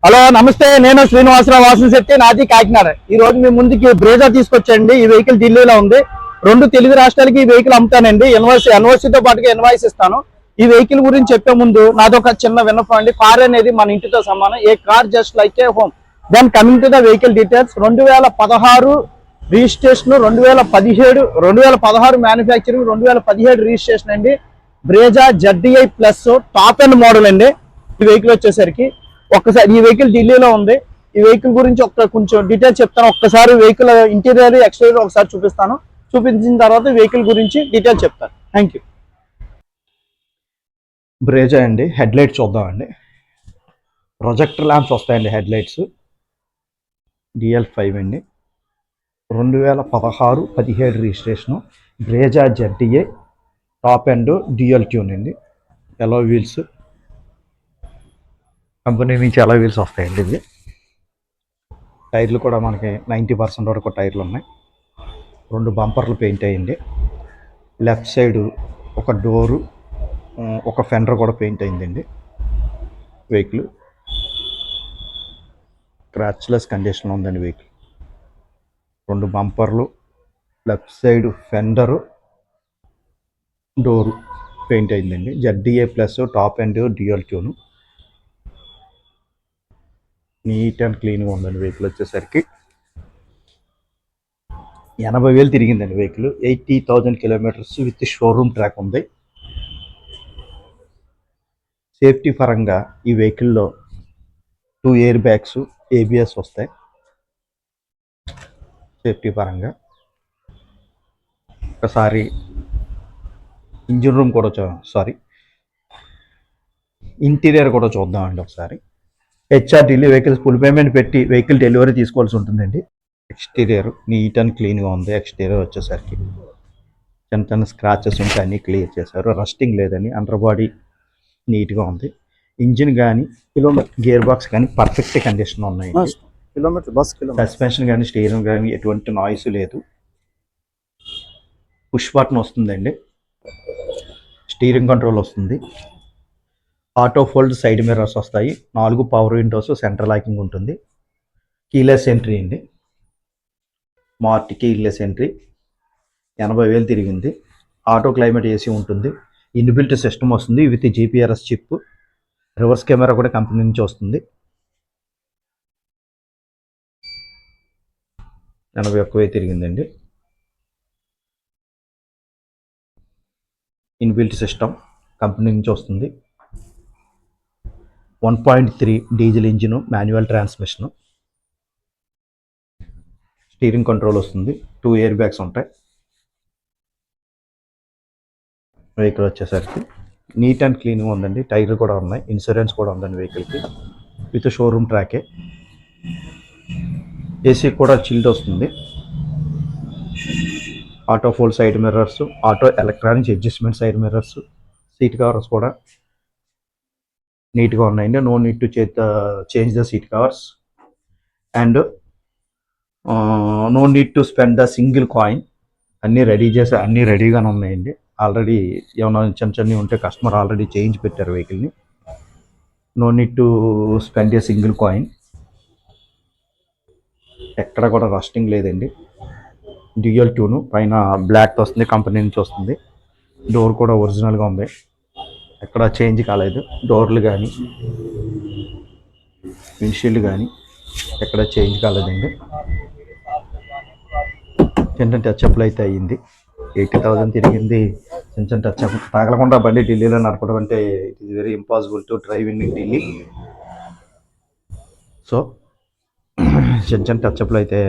Hello నమస్తే, నేను శ్రీనివాసరావు వాసనశెట్టి, నాది కాకినాడ. ఈ రోజు మీ ముందుకి బ్రేజా తీసుకొచ్చండి. ఈ వెహికల్ ఢిల్లీలో ఉంది. 2 తెలుగు రాష్ట్రాలకి ఈ వెహికల్ అమ్ముతానండి. ఎన్ఓసితో పాటుగా ఇన్వాయిస్ ఇస్తాను. ఈ వెహికల్ గురించి చెప్పే ముందు నాదొక చిన్న విన్నపం అండి. కార్ అనేది మన ఇంటితో సమానం. A car just like a home. Then coming to the vehicle details. 2016 registration, 2016 manufacturing, 2017 registration అండి. Brezza ZDI plus top end model అండి. ఈ వెహికల్ వచ్చేసరికి ఒక్కసారి ఈ వెహికల్ ఢిల్లీలో ఉంది. ఈ వెహికల్ గురించి కొంచెం డీటెయిల్స్ చెప్తాను. ఒక్కసారి వెహికల్ ఇంటీరియర్ ఎక్స్టీరియర్ ఒకసారి చూపిస్తాను. చూపించిన తర్వాత వెహికల్ గురించి డీటెయిల్స్ చెప్తాను. Thank you. బ్రేజా అండి. హెడ్ లైట్స్ చూద్దామండి. ప్రొజెక్టర్ ల్యాంప్స్ వస్తాయండి. హెడ్ లైట్స్ DL5 అండి. 2016-17 registration. Brezza ZDI top end dual tune అండి. ఎలో వీల్స్ కంపెనీ నుంచి ఎలా వీల్స్ వస్తాయండి. ఇది టైర్లు కూడా మనకి 90% వరకు టైర్లు ఉన్నాయి. 2 బంపర్లు పెయింట్ అయ్యింది. లెఫ్ట్ సైడ్ ఒక డోరు, ఒక ఫెండర్ కూడా పెయింట్ అయిందండి. వెహికల్ క్రాచ్లెస్ కండిషన్లో ఉందండి. వెహికల్ 2 బంపర్లు, left side fender, door paint అయిందండి. ZDI plus top end dual tune. Neat and క్లీన్గా ఉందండి. వెహికల్ వచ్చేసరికి 80,000 తిరిగిందండి. Vehicle 80,000 kilometres with showroom track ఉంది. సేఫ్టీ పరంగా ఈ వెహికల్లో 2 ఎయిర్ బ్యాగ్స్, ABS వస్తాయి. సేఫ్టీ పరంగా ఒకసారి ఇంజిన్ రూమ్ కూడా ఇంటీరియర్ కూడా చూద్దామండి ఒకసారి. HRDలో వెహికల్స్ ఫుల్ పేమెంట్ పెట్టి వెహికల్ డెలివరీ తీసుకోవాల్సి ఉంటుందండి. ఎక్స్టీరియర్ నీట్ అండ్ క్లీన్గా ఉంది. ఎక్స్టీరియర్ వచ్చేసరికి చిన్న స్క్రాచెస్ ఉంటే అన్నీ క్లియర్ చేశారు. రస్టింగ్ లేదని, అండర్ బాడీ నీట్గా ఉంది. ఇంజిన్ కానీ గేర్ బాక్స్ కానీ పర్ఫెక్ట్ కండిషన్ ఉన్నాయి. సస్పెన్షన్ కానీ స్టీరింగ్ కానీ ఎటువంటి నాయిస్ లేదు. పుష్ బటన్ వస్తుందండి. స్టీరింగ్ కంట్రోల్ వస్తుంది. ఆటో ఫోల్డ్ సైడ్ మిర్రర్స్ వస్తాయి. 4 పవర్ విండోస్, సెంట్రల్ లాకింగ్ ఉంటుంది. కీలెస్ ఎంట్రీ అండి. Smart keyless entry. 80,000 తిరిగింది. ఆటో క్లైమేట్ AC ఉంటుంది. ఇన్బిల్ట్ సిస్టమ్ వస్తుంది with GPRS chip. Reverse camera కూడా కంపెనీ నుంచి వస్తుంది. 81,000 తిరిగిందండి. ఇన్బిల్ట్ సిస్టమ్ కంపెనీ నుంచి వస్తుంది. 1.3 diesel engine, manual transmission. Steering control వస్తుంది. 2 ఎయిర్ బ్యాగ్స్ ఉంటాయి. వెహికల్ వచ్చేసరికి నీట్ అండ్ క్లీన్గా ఉందండి. టైర్లు కూడా ఉన్నాయి. ఇన్సూరెన్స్ కూడా ఉందండి వెహికల్కి విత్ షోరూమ్ ట్రాకే. AC కూడా చిల్డ్ వస్తుంది. Auto fold side mirrors, auto electronics adjustment side mirrors, seat covers కూడా నీట్గా ఉన్నాయండి. No need to change the seat covers and no need to spend the single coin. అన్నీ రెడీగానే ఉన్నాయండి. ఆల్రెడీ ఏమైనా చిన్న ఉంటే కస్టమర్ ఆల్రెడీ చేంజ్ పెట్టారు వెహికల్ని. No need to spend a single coin. ఎక్కడ కూడా రస్టింగ్ లేదండి. Dual tone. పైన బ్లాక్ వస్తుంది, కంపెనీ నుంచి వస్తుంది. డోర్ కూడా ఒరిజినల్గా ఉంది. ఎక్కడ చేంజ్ కాలేదు. డోర్లు కానీ విండ్షీల్డ్ కానీ ఎక్కడ చేంజ్ కాలేదండి. చిన్న టచ్అప్లు అయితే అయ్యింది. 80,000 తిరిగింది. చిన్న టచ్అప్ తగలకుండా బండి ఢిల్లీలో నడపడం అంటే it is very impossible to drive in Delhi. So చిన్న టచ్అప్లు అయితే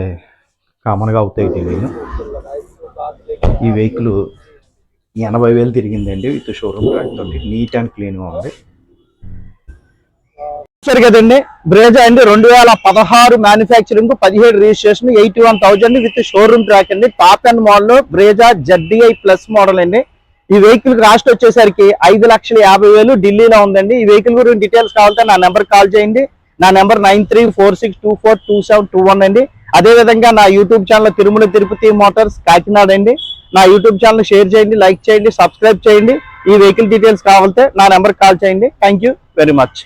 కామన్గా అవుతాయి ఢిల్లీలో. ఈ వెహికల్ 80,000 తిరిగిందండి విత్ షోరూమ్ ట్రాక్ తోటి. నీట్ అండ్ క్లీన్గా ఉంది. సరే కదండి. బ్రేజా అండి. 2016 manufacturing, 17 registration, 81,000 with showroom track అండి. Top end model Brezza ZDI plus model అండి. ఈ వెహికల్ కాస్ట్ వచ్చేసరికి 5,50,000 ఢిల్లీలో ఉందండి. ఈ వెహికల్ గురించి డీటెయిల్స్ కావాలంటే నా నెంబర్ కాల్ చేయండి. నా నెంబర్ 9346242721 అండి. అదేవిధంగా నా YouTube channel Tirumala Tirupati Motors Kakinada అండి. నా యూట్యూబ్ ఛానల్ షేర్ చేయండి, లైక్ చేయండి, సబ్స్క్రైబ్ చేయండి. ఈ వెహికల్ డీటెయిల్స్ కావాలంటే నా నెంబర్ కాల్ చేయండి. Thank you very much.